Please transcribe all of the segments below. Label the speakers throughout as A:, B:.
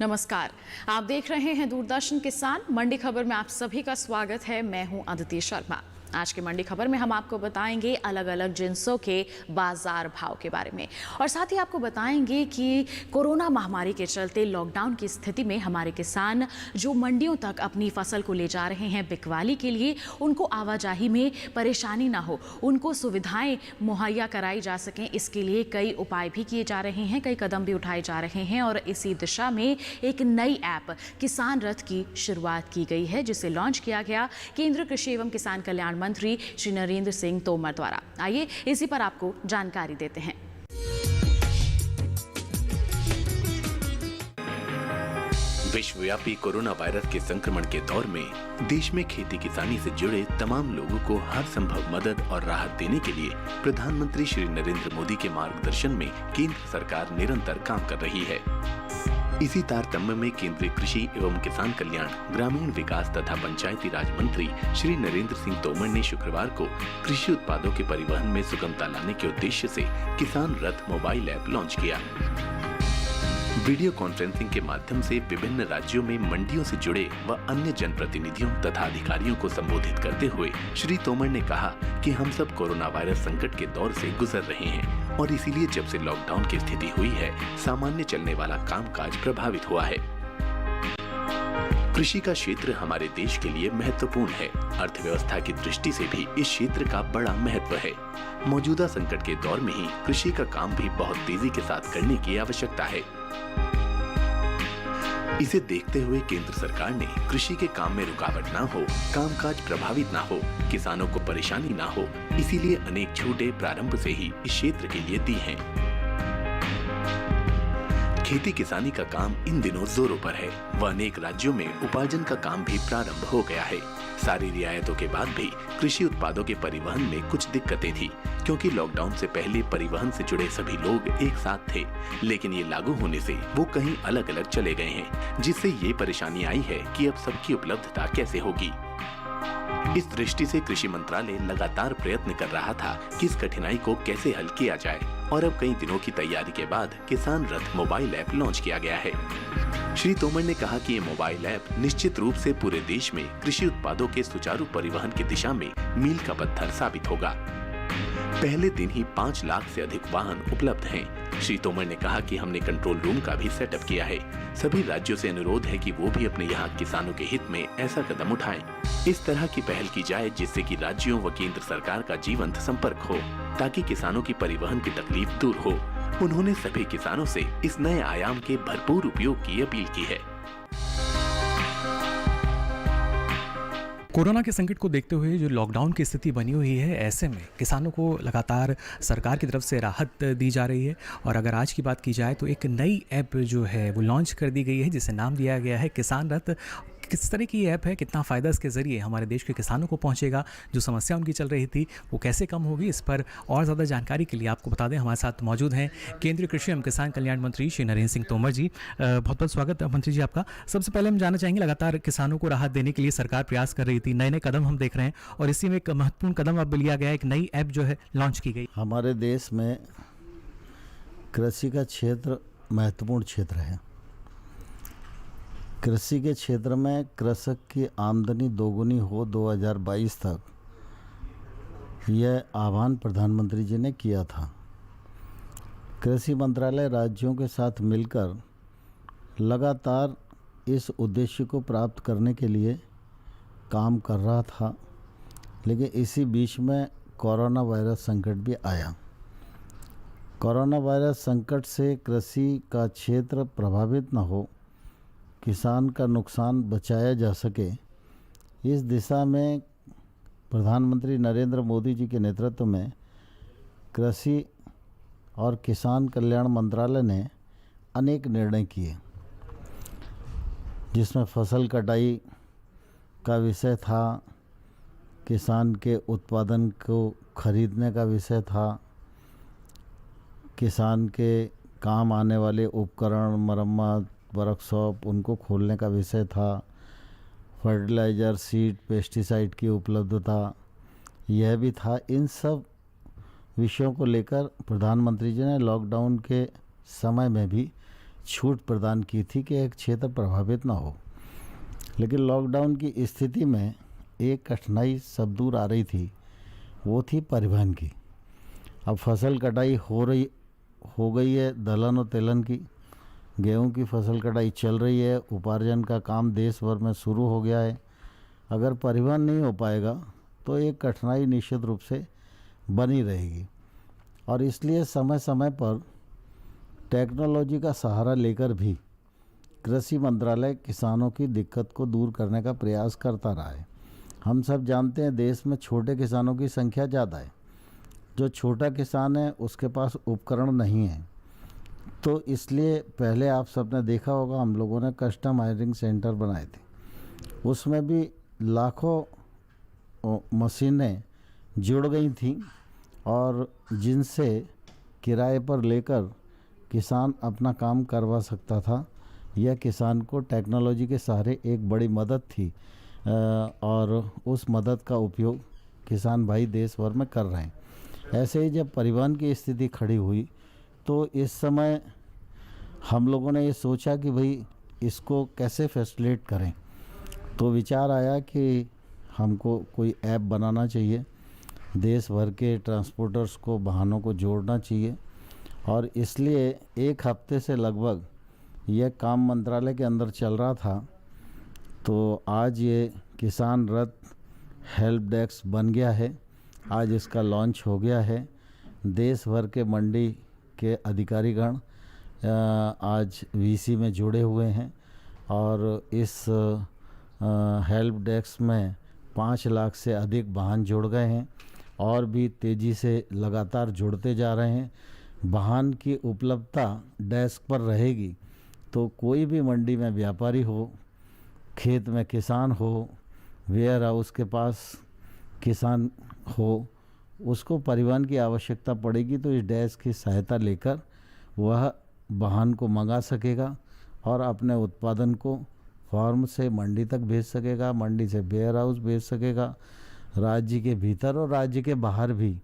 A: नमस्कार, आप देख रहे हैं दूरदर्शन किसान मंडी खबर में आप सभी का स्वागत है। मैं हूं अदिति शर्मा। आज की मंडी खबर में हम आपको बताएंगे अलग अलग जिंसों के बाजार भाव के बारे में और साथ ही आपको बताएंगे कि कोरोना महामारी के चलते लॉकडाउन की स्थिति में हमारे किसान जो मंडियों तक अपनी फसल को ले जा रहे हैं बिकवाली के लिए, उनको आवाजाही में परेशानी ना हो, उनको सुविधाएं मुहैया कराई जा सकें, इसके लिए कई उपाय भी किए जा रहे हैं, कई कदम भी उठाए जा रहे हैं और इसी दिशा में एक नई ऐप किसान रथ की शुरुआत की गई है, जिसे लॉन्च किया गया केंद्रीय कृषि एवं किसान कल्याण मंत्री श्री नरेंद्र सिंह तोमर द्वारा। आइए इसी पर आपको जानकारी देते हैं।
B: विश्वव्यापी कोरोना वायरस के संक्रमण के दौर में देश में खेती किसानी से जुड़े तमाम लोगों को हर संभव मदद और राहत देने के लिए प्रधानमंत्री श्री नरेंद्र मोदी के मार्गदर्शन में केंद्र सरकार निरंतर काम कर रही है। इसी तारतम्य में केंद्रीय कृषि एवं किसान कल्याण, ग्रामीण विकास तथा पंचायती राज मंत्री श्री नरेंद्र सिंह तोमर ने शुक्रवार को कृषि उत्पादों के परिवहन में सुगमता लाने के उद्देश्य से किसान रथ मोबाइल ऐप लॉन्च किया। वीडियो कॉन्फ्रेंसिंग के माध्यम से विभिन्न राज्यों में मंडियों से जुड़े व अन्य जनप्रतिनिधियों तथा अधिकारियों को संबोधित करते हुए श्री तोमर ने कहा कि हम सब कोरोना वायरस संकट के दौर से गुजर रहे हैं और इसीलिए जब से लॉकडाउन की स्थिति हुई है, सामान्य चलने वाला कामकाज प्रभावित हुआ है। कृषि का क्षेत्र हमारे देश के लिए महत्वपूर्ण है। अर्थव्यवस्था की दृष्टि से भी इस क्षेत्र का बड़ा महत्व है। मौजूदा संकट के दौर में ही कृषि का काम भी बहुत तेजी के साथ करने की आवश्यकता है। इसे देखते हुए केंद्र सरकार ने कृषि के काम में रुकावट ना हो, कामकाज प्रभावित ना हो, किसानों को परेशानी ना हो, इसीलिए अनेक छूटें प्रारंभ से ही इस क्षेत्र के लिए दी हैं। खेती किसानी का काम इन दिनों जोरों पर है व अनेक राज्यों में उपार्जन का काम भी प्रारंभ हो गया है। सारी रियायतों के बाद भी कृषि उत्पादों के परिवहन में कुछ दिक्कतें थी, क्योंकि लॉकडाउन से पहले परिवहन से जुड़े सभी लोग एक साथ थे, लेकिन ये लागू होने से वो कहीं अलग अलग चले गए हैं, जिससे ये परेशानी आई है कि अब सबकी उपलब्धता कैसे होगी। इस दृष्टि से कृषि मंत्रालय लगातार प्रयत्न कर रहा था कि इस कठिनाई को कैसे हल किया जाए और अब कई दिनों की तैयारी के बाद किसान रथ मोबाइल ऐप लॉन्च किया गया है। श्री तोमर ने कहा कि ये मोबाइल ऐप निश्चित रूप से पूरे देश में कृषि उत्पादों के सुचारू परिवहन की दिशा में मील का पत्थर साबित होगा। पहले दिन ही 5 लाख से अधिक वाहन उपलब्ध हैं। श्री तोमर ने कहा कि हमने कंट्रोल रूम का भी सेटअप किया है। सभी राज्यों से अनुरोध है कि वो भी अपने यहाँ किसानों के हित में ऐसा कदम उठाएं। इस तरह की पहल की जाए जिससे कि राज्यों व केंद्र सरकार का जीवंत संपर्क हो, ताकि किसानों की परिवहन की तकलीफ दूर हो। उन्होंने सभी किसानों से इस नए आयाम के भरपूर उपयोग की अपील की है।
C: कोरोना के संकट को देखते हुए जो लॉकडाउन की स्थिति बनी हुई है, ऐसे में किसानों को लगातार सरकार की तरफ से राहत दी जा रही है और अगर आज की बात की जाए तो एक नई ऐप जो है वो लॉन्च कर दी गई है, जिसे नाम दिया गया है किसान रथ। किस तरह की ऐप है, कितना फ़ायदा इसके ज़रिए हमारे देश के किसानों को पहुंचेगा, जो समस्या उनकी चल रही थी वो कैसे कम होगी, इस पर और ज़्यादा जानकारी के लिए आपको बता दें हमारे साथ मौजूद हैं केंद्रीय कृषि एवं किसान कल्याण मंत्री श्री नरेंद्र सिंह तोमर जी। बहुत बहुत स्वागत मंत्री जी आपका। सबसे पहले हम जानना चाहेंगे, लगातार किसानों को राहत देने के लिए सरकार प्रयास कर रही थी, नए नए कदम हम देख रहे हैं और इसी में एक महत्वपूर्ण कदम अब लिया गया, एक नई ऐप जो है लॉन्च की गई।
D: हमारे देश में कृषि का क्षेत्र महत्वपूर्ण क्षेत्र है। कृषि के क्षेत्र में कृषक की आमदनी दोगुनी हो 2022 तक, यह आह्वान प्रधानमंत्री जी ने किया था। कृषि मंत्रालय राज्यों के साथ मिलकर लगातार इस उद्देश्य को प्राप्त करने के लिए काम कर रहा था, लेकिन इसी बीच में कोरोना वायरस संकट भी आया। कोरोना वायरस संकट से कृषि का क्षेत्र प्रभावित न हो, किसान का नुकसान बचाया जा सके, इस दिशा में प्रधानमंत्री नरेंद्र मोदी जी के नेतृत्व में कृषि और किसान कल्याण मंत्रालय ने अनेक निर्णय किए, जिसमें फसल कटाई का विषय था, किसान के उत्पादन को खरीदने का विषय था, किसान के काम आने वाले उपकरण, मरम्मत, वर्कशॉप उनको खोलने का विषय था, फर्टिलाइज़र, सीड, पेस्टिसाइड की उपलब्धता यह भी था। इन सब विषयों को लेकर प्रधानमंत्री जी ने लॉकडाउन के समय में भी छूट प्रदान की थी कि एक क्षेत्र प्रभावित ना हो। लेकिन लॉकडाउन की स्थिति में एक कठिनाई सब दूर आ रही थी, वो थी परिवहन की। अब फसल कटाई हो गई है दलहन और तिलहन की, गेहूं की फसल कटाई चल रही है, उपार्जन का काम देश भर में शुरू हो गया है। अगर परिवहन नहीं हो पाएगा तो एक कठिनाई निश्चित रूप से बनी रहेगी, और इसलिए समय समय पर टेक्नोलॉजी का सहारा लेकर भी कृषि मंत्रालय किसानों की दिक्कत को दूर करने का प्रयास करता रहा है। हम सब जानते हैं देश में छोटे किसानों की संख्या ज़्यादा है। जो छोटा किसान है उसके पास उपकरण नहीं है, तो इसलिए पहले आप सबने देखा होगा हम लोगों ने कस्टम हायरिंग सेंटर बनाए थे। उसमें भी लाखों मशीनें जुड़ गई थीं और जिनसे किराए पर लेकर किसान अपना काम करवा सकता था। यह किसान को टेक्नोलॉजी के सहारे एक बड़ी मदद थी, और उस मदद का उपयोग किसान भाई देश भर में कर रहे हैं। ऐसे ही जब परिवहन की स्थिति खड़ी हुई तो इस समय हम लोगों ने ये सोचा कि भाई इसको कैसे फैसिलिटेट करें। तो विचार आया कि हमको कोई ऐप बनाना चाहिए, देश भर के ट्रांसपोर्टर्स को, वाहनों को जोड़ना चाहिए, और इसलिए एक हफ्ते से लगभग यह काम मंत्रालय के अंदर चल रहा था। तो आज ये किसान रथ हेल्प डेस्क बन गया है, आज इसका लॉन्च हो गया है। देश भर के मंडी के अधिकारीगण आज वीसी में जुड़े हुए हैं, और इस हेल्प डेस्क में 5 लाख से अधिक वाहन जुड़ गए हैं और भी तेज़ी से लगातार जुड़ते जा रहे हैं। वाहन की उपलब्धता डेस्क पर रहेगी तो कोई भी मंडी में व्यापारी हो, खेत में किसान हो, वेयर हाउस के पास किसान हो, उसको परिवहन की आवश्यकता पड़ेगी तो इस डेस्क की सहायता लेकर वह वाहन को मंगा सकेगा और अपने उत्पादन को फार्म से मंडी तक भेज सकेगा, मंडी से वेयर हाउस भेज सकेगा। राज्य के भीतर और राज्य के बाहर भी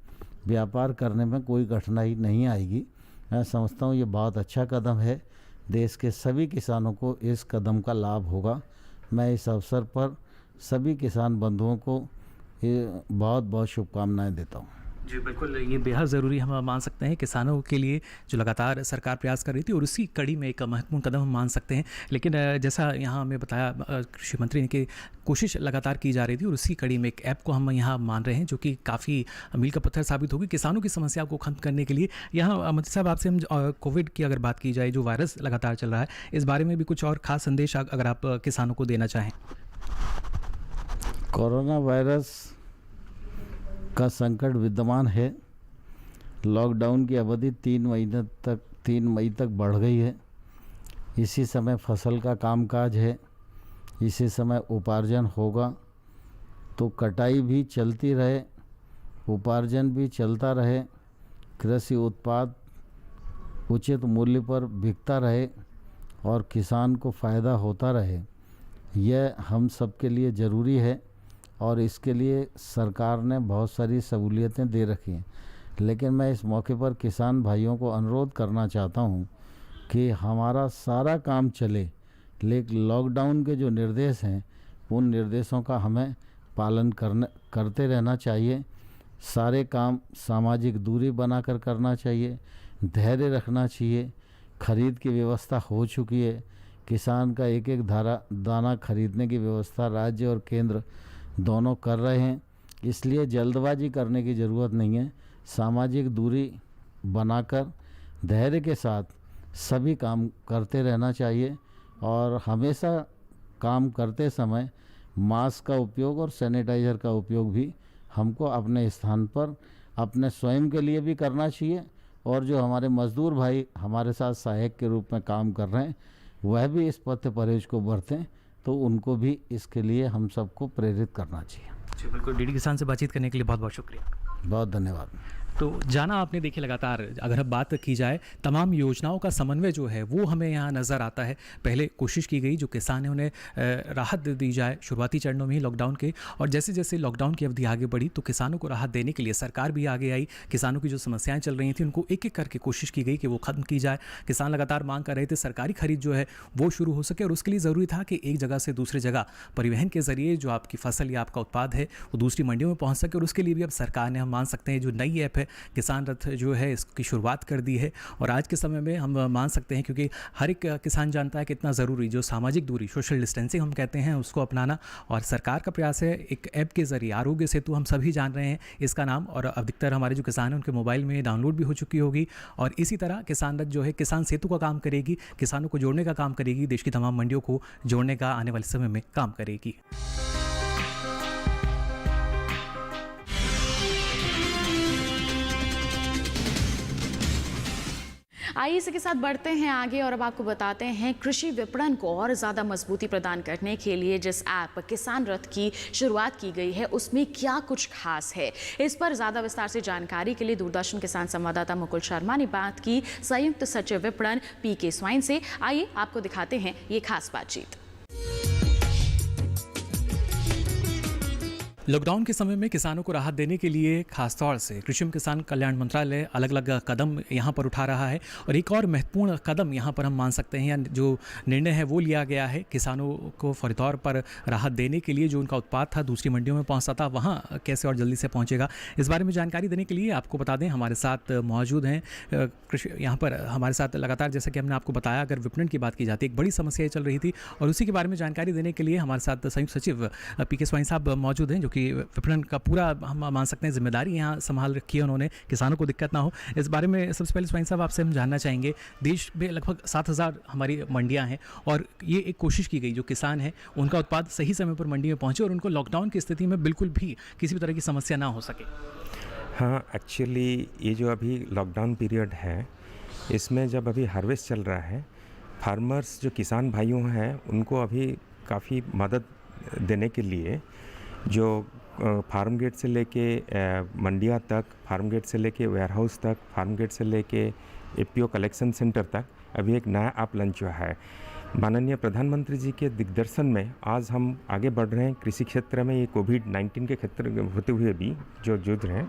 D: व्यापार करने में कोई कठिनाई नहीं आएगी। मैं समझता हूँ ये बहुत अच्छा कदम है, देश के सभी किसानों को इस कदम का लाभ होगा। मैं इस अवसर पर सभी किसान बंधुओं को बहुत बहुत शुभकामनाएं देता हूँ।
C: जी बिल्कुल, ये बेहद ज़रूरी हम मान सकते हैं किसानों के लिए जो लगातार सरकार प्रयास कर रही थी, और उसी कड़ी में एक महत्वपूर्ण कदम हम मान सकते हैं। लेकिन जैसा यहाँ हमें बताया कृषि मंत्री ने कि कोशिश लगातार की जा रही थी, और उसी कड़ी में एक ऐप को हम यहाँ मान रहे हैं जो कि काफ़ी मील का पत्थर साबित होगी किसानों की समस्या को खत्म करने के लिए। यहाँ मंत्री साहब आपसे हम कोविड की अगर बात की जाए, जो वायरस लगातार चल रहा है, इस बारे में भी कुछ और ख़ास संदेश अगर आप किसानों को देना चाहें।
D: कोरोना वायरस का संकट विद्यमान है। लॉकडाउन की अवधि 3 मई तक बढ़ गई है। इसी समय फसल का कामकाज है, इसी समय उपार्जन होगा, तो कटाई भी चलती रहे, उपार्जन भी चलता रहे, कृषि उत्पाद उचित मूल्य पर बिकता रहे और किसान को फ़ायदा होता रहे, यह हम सब के लिए ज़रूरी है। और इसके लिए सरकार ने बहुत सारी सहूलियतें दे रखी हैं। लेकिन मैं इस मौके पर किसान भाइयों को अनुरोध करना चाहता हूं कि हमारा सारा काम चले, लेकिन लॉकडाउन के जो निर्देश हैं उन निर्देशों का हमें पालन करते रहना चाहिए। सारे काम सामाजिक दूरी बनाकर करना चाहिए, धैर्य रखना चाहिए। खरीद की व्यवस्था हो चुकी है, किसान का एक एक दाना खरीदने की व्यवस्था राज्य और केंद्र दोनों कर रहे हैं, इसलिए जल्दबाजी करने की ज़रूरत नहीं है। सामाजिक दूरी बनाकर धैर्य के साथ सभी काम करते रहना चाहिए, और हमेशा काम करते समय मास्क का उपयोग और सैनिटाइज़र का उपयोग भी हमको अपने स्थान पर अपने स्वयं के लिए भी करना चाहिए, और जो हमारे मज़दूर भाई हमारे साथ सहायक के रूप में काम कर रहे हैं वह भी इस पथ्य परहेज को बरतें, तो उनको भी इसके लिए हम सबको प्रेरित करना चाहिए।
C: जी बिल्कुल, डीडी किसान से बातचीत करने के लिए बहुत बहुत शुक्रिया।
D: बहुत धन्यवाद।
C: तो जाना आपने देखिए लगातार अगर अब बात की जाए तमाम योजनाओं का समन्वय जो है वो हमें यहाँ नज़र आता है। पहले कोशिश की गई जो किसान है उन्हें राहत दी जाए शुरुआती चरणों में ही लॉकडाउन के, और जैसे जैसे लॉकडाउन की अवधि आगे बढ़ी तो किसानों को राहत देने के लिए सरकार भी आगे आई। किसानों की जो समस्याएं चल रही थी उनको एक एक करके कोशिश की गई कि वो ख़त्म की जाए। किसान लगातार मांग कर रहे थे सरकारी खरीद जो है वो शुरू हो सके, और उसके लिए ज़रूरी था कि एक जगह से दूसरी जगह परिवहन के ज़रिए जो आपकी फसल या आपका उत्पाद है वो दूसरी मंडियों में पहुँच सके। और उसके लिए भी अब सरकार ने, हम मान सकते हैं, जो नई ऐप है किसान रथ जो है इसकी शुरुआत कर दी है। और आज के समय में हम मान सकते हैं, क्योंकि हर एक किसान जानता है कितना ज़रूरी जो सामाजिक दूरी, सोशल डिस्टेंसिंग हम कहते हैं, उसको अपनाना। और सरकार का प्रयास है एक ऐप के ज़रिए, आरोग्य सेतु हम सभी जान रहे हैं इसका नाम, और अधिकतर हमारे जो किसान हैं उनके मोबाइल में डाउनलोड भी हो चुकी होगी। और इसी तरह किसान रथ जो है किसान सेतु का काम करेगी, किसानों को जोड़ने का काम करेगी, देश की तमाम मंडियों को जोड़ने का आने वाले समय में काम करेगी।
A: आइए इसी के साथ बढ़ते हैं आगे और अब आपको बताते हैं कृषि विपणन को और ज़्यादा मजबूती प्रदान करने के लिए जिस ऐप किसान रथ की शुरुआत की गई है उसमें क्या कुछ खास है। इस पर ज़्यादा विस्तार से जानकारी के लिए दूरदर्शन किसान संवाददाता मुकुल शर्मा ने बात की संयुक्त सचिव विपणन पीके स्वाइन से। आइए आपको दिखाते हैं ये खास बातचीत।
C: लॉकडाउन के समय में किसानों को राहत देने के लिए खासतौर से कृषि एवं किसान कल्याण मंत्रालय अलग अलग कदम यहाँ पर उठा रहा है। और एक और महत्वपूर्ण कदम यहाँ पर हम मान सकते हैं, या जो निर्णय है वो लिया गया है किसानों को फौरी तौर पर राहत देने के लिए। जो उनका उत्पाद था दूसरी मंडियों में पहुँचता था, वहाँ कैसे और जल्दी से पहुँचेगा, इस बारे में जानकारी देने के लिए आपको बता दें हमारे साथ मौजूद हैं कृषि यहाँ पर हमारे साथ लगातार, जैसा कि हमने आपको बताया, अगर विपणन की बात की जाती है एक बड़ी समस्या चल रही थी, और उसी के बारे में जानकारी देने के लिए हमारे साथ संयुक्त सचिव पीके स्वाइन साहब मौजूद हैं, जो कि विपणन का पूरा हम मान सकते हैं जिम्मेदारी यहाँ संभाल रखी है उन्होंने, किसानों को दिक्कत ना हो। इस बारे में सबसे पहले स्वाइन साहब आपसे हम जानना चाहेंगे, देश में लगभग 7,000 हमारी मंडियाँ हैं, और ये एक कोशिश की गई जो किसान हैं उनका उत्पाद सही समय पर मंडी में पहुँचे और उनको लॉकडाउन की स्थिति में बिल्कुल भी किसी भी तरह की समस्या ना हो सके।
E: हाँ, एक्चुअली ये जो अभी लॉकडाउन पीरियड है इसमें जब अभी हार्वेस्ट चल रहा है, फार्मर्स जो किसान भाइयों हैं उनको अभी काफ़ी मदद देने के लिए जो फार्म गेट से लेके मंडिया तक, फार्म गेट से लेके वेयर हाउस तक, फार्म गेट से लेके एपीओ कलेक्शन सेंटर तक अभी एक नया ऐप लॉन्च हुआ है। माननीय प्रधानमंत्री जी के दिग्दर्शन में आज हम आगे बढ़ रहे हैं कृषि क्षेत्र में। ये कोविड-19 के क्षेत्र होते हुए भी जो जूझ रहे हैं,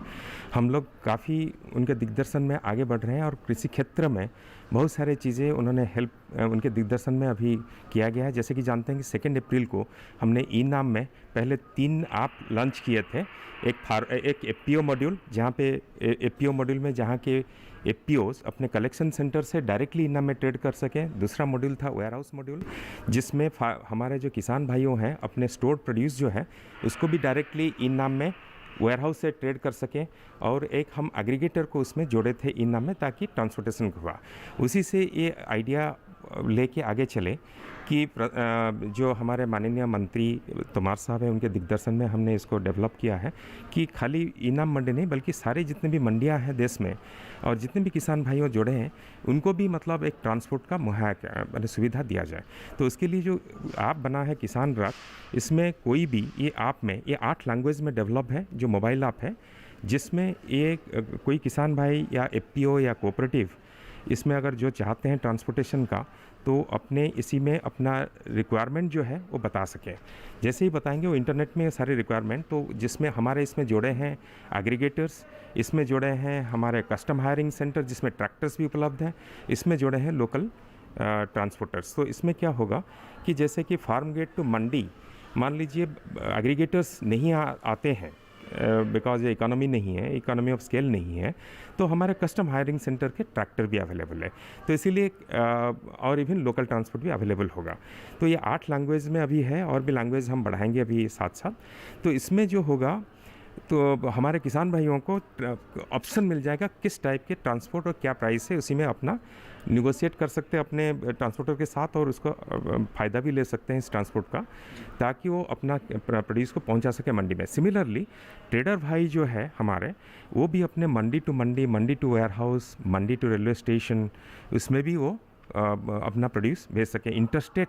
E: हम लोग काफ़ी उनके दिग्दर्शन में आगे बढ़ रहे हैं, और कृषि क्षेत्र में बहुत सारे चीज़ें उन्होंने हेल्प उनके दिग्दर्शन में अभी किया गया है। जैसे कि जानते हैं कि 2 अप्रैल को हमने ई नाम में पहले 3 ऐप लॉन्च किए थे। एक एपीओ मॉड्यूल, जहाँ पे एपीओ मॉड्यूल में जहाँ के एपीओज अपने कलेक्शन सेंटर से डायरेक्टली इनाम में ट्रेड कर सकें। दूसरा मॉड्यूल था वेयर हाउस मॉड्यूल, जिसमें हमारे जो किसान भाइयों हैं अपने स्टोर प्रोड्यूस जो है उसको भी डायरेक्टली इनाम में वेयर हाउस से ट्रेड कर सकें। और एक हम एग्रीगेटर को उसमें जोड़े थे इनाम में, ताकि ट्रांसपोर्टेशन हुआ। उसी से ये आइडिया लेके आगे चले कि जो हमारे माननीय मंत्री तोमर साहब हैं उनके दिग्दर्शन में हमने इसको डेवलप किया है कि खाली इनाम मंडी नहीं बल्कि सारे जितने भी मंडियां हैं देश में और जितने भी किसान भाइयों जुड़े हैं उनको भी मतलब एक ट्रांसपोर्ट का मुहैया सुविधा दिया जाए। तो उसके लिए जो ऐप बना है किसान रथ, इसमें कोई भी ये ऐप में ये 8 लैंग्वेज में डेवलप है, जो मोबाइल ऐप है, जिसमें ये कोई किसान भाई या एफपीओ या कोऑपरेटिव इसमें अगर जो चाहते हैं ट्रांसपोर्टेशन का, तो अपने इसी में अपना रिक्वायरमेंट जो है वो बता सकें। जैसे ही बताएंगे वो इंटरनेट में सारे रिक्वायरमेंट, तो जिसमें हमारे इसमें जोड़े हैं एग्रीगेटर्स, इसमें जोड़े हैं हमारे कस्टम हायरिंग सेंटर जिसमें ट्रैक्टर्स भी उपलब्ध हैं, इसमें जोड़े हैं लोकल ट्रांसपोर्टर्स। तो इसमें क्या होगा कि जैसे कि फार्म गेट टू मंडी, मान लीजिए एग्रीगेटर्स नहीं आते हैं बिकॉज ये इकोनॉमी नहीं है, इकोनॉमी ऑफ स्केल नहीं है, तो हमारे कस्टम हायरिंग सेंटर के ट्रैक्टर भी अवेलेबल है। तो इसीलिए और इवन लोकल ट्रांसपोर्ट भी अवेलेबल होगा। तो ये 8 लैंग्वेज में अभी है, और भी लैंग्वेज हम बढ़ाएंगे अभी साथ साथ। तो इसमें जो होगा तो हमारे किसान भाइयों को ऑप्शन मिल जाएगा किस टाइप के ट्रांसपोर्ट और क्या प्राइस है, उसी में अपना निगोशिएट कर सकते हैं अपने ट्रांसपोर्टर के साथ, और उसको फ़ायदा भी ले सकते हैं इस ट्रांसपोर्ट का, ताकि वो अपना प्रोड्यूस को पहुंचा सके मंडी में। सिमिलरली ट्रेडर भाई जो है हमारे, वो भी अपने mandi to mandi, mandi to warehouse, mandi to railway station, उसमें भी वो अपना प्रोड्यूस भेज सकें। इंटरस्टेट,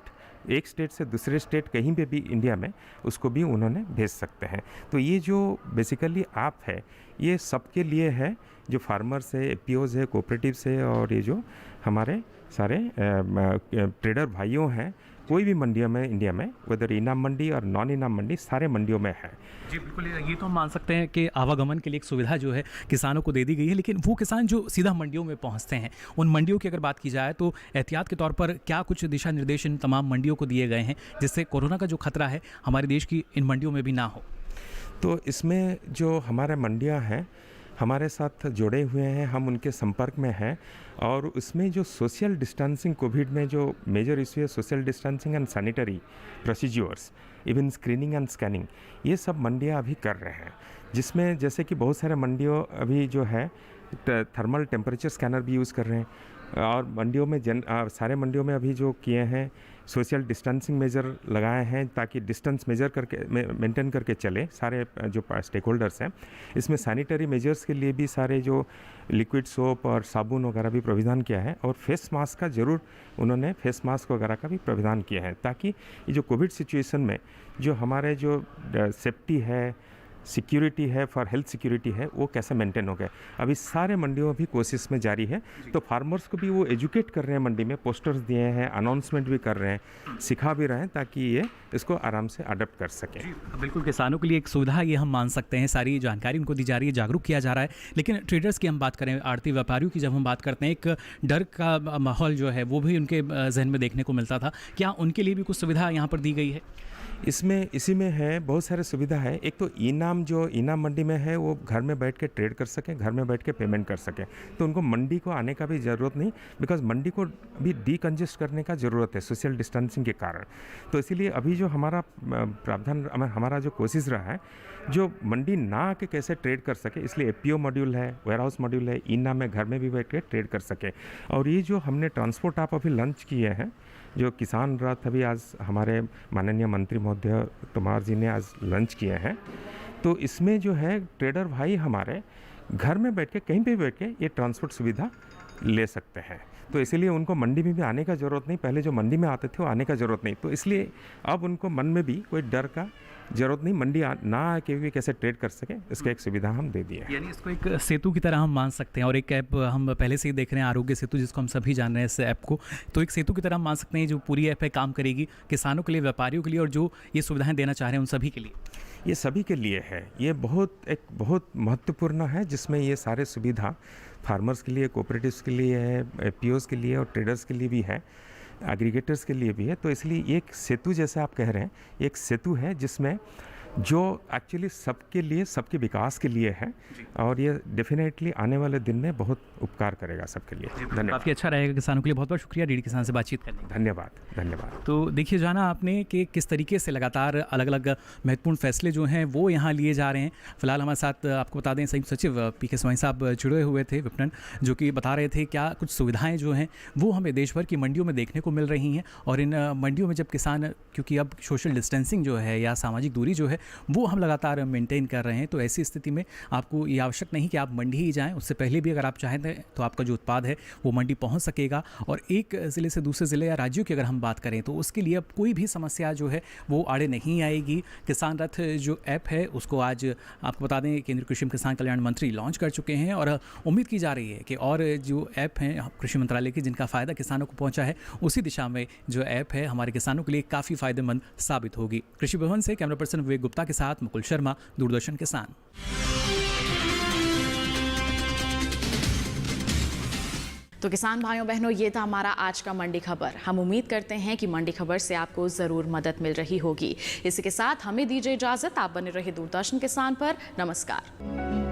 E: एक स्टेट से दूसरे स्टेट कहीं पे भी इंडिया में उसको भी उन्होंने भेज सकते हैं। तो ये जो बेसिकली ऐप है ये सबके लिए है, जो फार्मर्स है, एपीओज है, कोऑपरेटिव्स है, और ये जो हमारे सारे ट्रेडर भाइयों हैं, कोई भी मंडियों में इंडिया में, वेदर इनाम मंडी और नॉन इनाम मंडी, सारे मंडियों में है।
C: जी बिल्कुल, ये तो हम मान सकते हैं कि आवागमन के लिए एक सुविधा जो है किसानों को दे दी गई है। लेकिन वो किसान जो सीधा मंडियों में पहुंचते हैं, उन मंडियों की अगर बात की जाए तो एहतियात के तौर पर क्या कुछ दिशा निर्देश इन तमाम मंडियों को दिए गए हैं जिससे कोरोना का जो खतरा है हमारे देश की इन मंडियों में भी ना हो?
E: तो इसमें जो हमारे मंडियां हैं हमारे साथ जुड़े हुए हैं, हम उनके संपर्क में हैं, और उसमें जो सोशल डिस्टेंसिंग, कोविड में जो मेजर इशू है social distancing and sanitary procedures, even screening and scanning, ये सब मंडियां अभी कर रहे हैं। जिसमें जैसे कि बहुत सारे मंडियों अभी जो है थर्मल टेम्परेचर स्कैनर भी यूज़ कर रहे हैं, और मंडियों में सारे मंडियों में अभी जो किए हैं सोशल डिस्टेंसिंग मेजर लगाए हैं ताकि डिस्टेंस मेजर करके मेंटेन करके चले सारे जो स्टेक होल्डर्स हैं। इसमें सैनिटरी मेजर्स के लिए भी सारे जो लिक्विड सोप और साबुन वगैरह भी प्रावधान किया है, और फेस मास्क का ज़रूर उन्होंने फेस मास्क वगैरह का भी प्रावधान किया है, ताकि ये जो कोविड सिचुएशन में जो हमारे जो सेफ्टी है, सिक्योरिटी है, फॉर हेल्थ सिक्योरिटी है, वो कैसे मेंटेन हो गए। अभी सारे मंडियों में भी कोशिश में जारी है, तो फार्मर्स को भी वो एजुकेट कर रहे हैं, मंडी में पोस्टर्स दिए हैं, अनाउंसमेंट भी कर रहे हैं, सिखा भी रहे हैं ताकि ये इसको आराम से अडॉप्ट कर सकें।
C: बिल्कुल, किसानों के लिए एक सुविधा ये हम मान सकते हैं, सारी जानकारी उनको दी जा रही है, जागरूक किया जा रहा है। लेकिन ट्रेडर्स की हम बात करें, आड़ती व्यापारियों की जब हम बात करते हैं, एक डर का माहौल जो है वो भी उनके जहन में देखने को मिलता था। क्या उनके लिए भी कुछ सुविधा यहाँ पर दी गई है?
E: इसमें इसी में है, बहुत सारे सुविधा है। एक तो इनाम, जो इनाम मंडी में है वो घर में बैठ के ट्रेड कर सकें, घर में बैठ के पेमेंट कर सकें, तो उनको मंडी को आने का भी ज़रूरत नहीं, बिकॉज मंडी को भी डीकंजेस्ट करने का ज़रूरत है सोशल डिस्टेंसिंग के कारण। तो इसीलिए अभी जो हमारा प्रावधान, हमारा जो कोशिश रहा है, जो मंडी ना आके कैसे ट्रेड कर सके, इसलिए एपीओ मॉड्यूल है, वेयरहाउस मॉड्यूल है, इनाम में घर में भी बैठ के ट्रेड कर सके। और ये जो हमने ट्रांसपोर्ट ऐप अभी लॉन्च किए हैं, जो किसान रथ अभी आज हमारे माननीय मंत्री महोदय तोमर जी ने आज लॉन्च किए हैं, तो इसमें जो है ट्रेडर भाई हमारे घर में बैठ के, कहीं पे भी बैठ के ये ट्रांसपोर्ट सुविधा ले सकते हैं। तो इसीलिए उनको मंडी में भी आने का ज़रूरत नहीं, पहले जो मंडी में आते थे वो आने का ज़रूरत नहीं, तो इसलिए अब उनको मन में भी कोई डर का ज़रूरत नहीं, मंडी ना आके भी कैसे ट्रेड कर सके, इसका एक सुविधा हम दे दिए।
C: यानी इसको एक सेतु की तरह हम मान सकते हैं, और एक ऐप हम पहले से ही देख रहे हैं, आरोग्य सेतु, जिसको हम सभी जान रहे हैं इस ऐप को, तो एक सेतु की तरह हम मान सकते हैं जो पूरी ऐप है काम करेगी किसानों के लिए, व्यापारियों के लिए, और जो ये सुविधाएं देना चाह रहे हैं उन सभी के लिए।
E: ये सभी के लिए है, ये एक बहुत महत्वपूर्ण है, जिसमें ये सारे सुविधा फार्मर्स के लिए, कोऑपरेटिव्स के लिए है, एपीओज के लिए और ट्रेडर्स के लिए भी है, एग्रीगेटर्स के लिए भी है। तो इसलिए एक सेतु, जैसे आप कह रहे हैं, एक सेतु है जिसमें जो एक्चुअली सबके लिए, सबके विकास के लिए है, और ये डेफिनेटली आने वाले दिन में बहुत उपकार करेगा सबके लिए। धन्यवाद।
C: काफ़ी अच्छा रहेगा किसानों के लिए। बहुत बहुत शुक्रिया डीडी किसान से बातचीत करने के लिए।
E: धन्यवाद, धन्यवाद।
C: तो देखिए जाना आपने कि किस तरीके से लगातार अलग अलग महत्वपूर्ण फैसले जो हैं वो यहाँ लिए जा रहे हैं। फिलहाल हमारे साथ आपको बता दें संयुक्त सचिव पीके स्वामी साहब जुड़े हुए थे विपणन, जो कि बता रहे थे क्या कुछ सुविधाएं जो हैं वो हमें देश भर की मंडियों में देखने को मिल रही हैं। और इन मंडियों में जब किसान, क्योंकि अब सोशल डिस्टेंसिंग जो है या सामाजिक दूरी जो है वो हम लगातार मेंटेन कर रहे हैं, तो ऐसी स्थिति में आपको ये आवश्यक नहीं कि आप मंडी ही जाएं, उससे पहले भी अगर आप चाहें तो आपका जो उत्पाद है वो मंडी पहुंच सकेगा। और एक ज़िले से दूसरे ज़िले या राज्यों की अगर हम बात करें तो उसके लिए अब कोई भी समस्या जो है वो आड़े नहीं आएगी। किसान रथ जो ऐप है उसको आज आपको बता दें केंद्रीय कृषि एवं किसान कल्याण मंत्री लॉन्च कर चुके हैं, और उम्मीद की जा रही है कि और जो ऐप हैं कृषि मंत्रालय की जिनका फ़ायदा किसानों को पहुँचा है, उसी दिशा में जो ऐप है हमारे किसानों के लिए काफ़ी फ़ायदेमंद साबित होगी। कृषि भवन से कैमरा पर्सन विवेक गुप्ता के साथ मुकुल शर्मा, दूरदर्शन किसान।
A: तो किसान भाइयों बहनों, ये था हमारा आज का मंडी खबर। हम उम्मीद करते हैं कि मंडी खबर से आपको ज़रूर मदद मिल रही होगी। इसी के साथ हमें दीजिए इजाज़त। आप बने रहे दूरदर्शन किसान पर। नमस्कार।